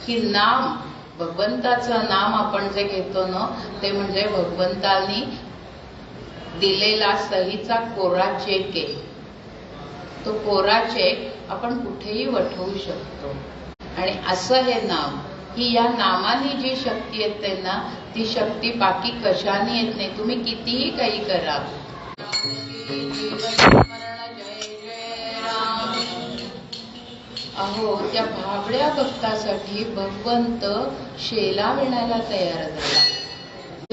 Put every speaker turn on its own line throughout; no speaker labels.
की नाम भगवंताचं नाम आपण जे घेतो ना ते म्हणजे भगवंतांनी दिलेला सहीचा कोरा चेक आहे. तो कोरा चेक आपण कुठेही वठवू शकतो. आणि असं हे नाम, ही या नामाने जी शक्ती येते ना ती शक्ती बाकी कशाने येत नाही. तुम्ही कितीही काही करा. अहो त्या भाबड्या भक्तासाठी भगवंत शेला विणायला तयार झाला.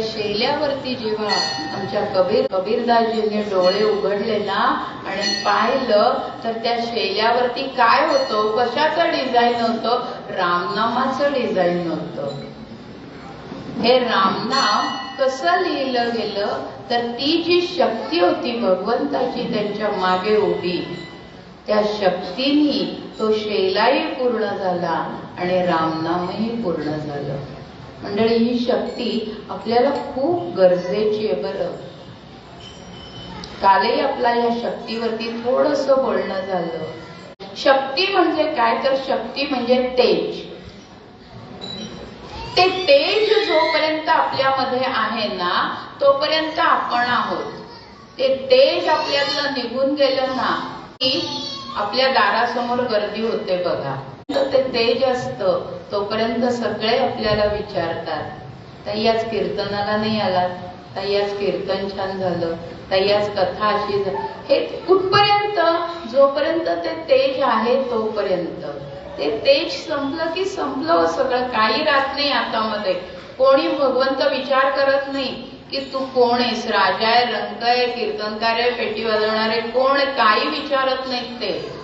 शेल्यावरती जेव्हा आमच्या कबीरदासजींनी डोळे उघडले ना आणि पाहिलं तर त्या शेल्यावरती काय होतं, कशाचं डिझाईन होतं, रामनामाचं डिझाईन होतं. हे रामनाम कसं लिहिलं गेलं तर ती जी शक्ती होती भगवंताची त्यांच्या मागे उभी, त्या शक्तीने तो शेलाही पूर्ण झाला आणि रामनामही पूर्ण झालं. मंडळी, ही शक्ती आपल्याला खूप गरजेची आहे बरं. कालही आपला या शक्तीवरती थोडंसं बोलणं झालं. शक्ती म्हणजे काय तर शक्ती म्हणजे तेज. ते तेज जोपर्यंत आपल्यामध्ये आहे ना तोपर्यंत आपण आहोत. ते तेज आपल्यातलं निघून गेलं ना की आपल्या दारासमोर गर्दी होते बघा. ते तेज असतं तोपर्यंत सगळे आपल्याला विचारतात, ताई आज कीर्तनाला नाही आलात, ताई आज कीर्तन छान झालं, ताई आज कथा अशी झाली. हे कुठपर्यंत? जोपर्यंत ते तेज आहे तोपर्यंत. ते तेज संपलं की संपलं सगळं, काही राहत नाही हातामध्ये. कोणी भगवंत विचार करत नाही की तू कोण आहेस, राजा आहे, रंक आहे, कीर्तनकार आहे, पेटी वाजवणारे कोण आहे, काही विचारत नाहीत ते.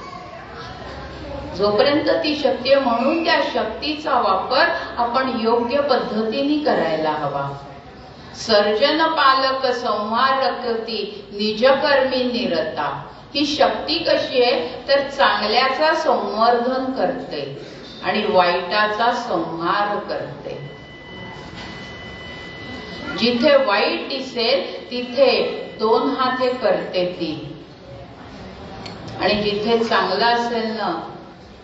जोपर्यंत ती शक्ती आहे, म्हणून त्या शक्तीचा वापर आपण योग्य पद्धतीने करायला हवा. सर्जन पालक संहारकती निजकर्मी निरता. ही शक्ती कशी आहे तर चांगल्याचा संवर्धन करते आणि वाईटाचा संहार करते. जिथे वाईट दिसेल तिथे दोन हाते करते ती, आणि जिथे चांगला असेल ना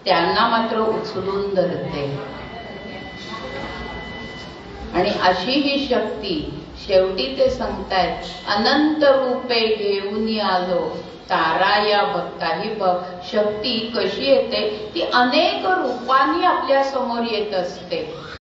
त्यांना मात्र उचलून धरते. आणि अशी ही शक्ती शेवटी ते सांगतायत, अनंत रूपे घेऊन आलो तारा या भक्ता. ही शक्ती कशी येते ती अनेक रूपांनी आपल्या समोर येत असते.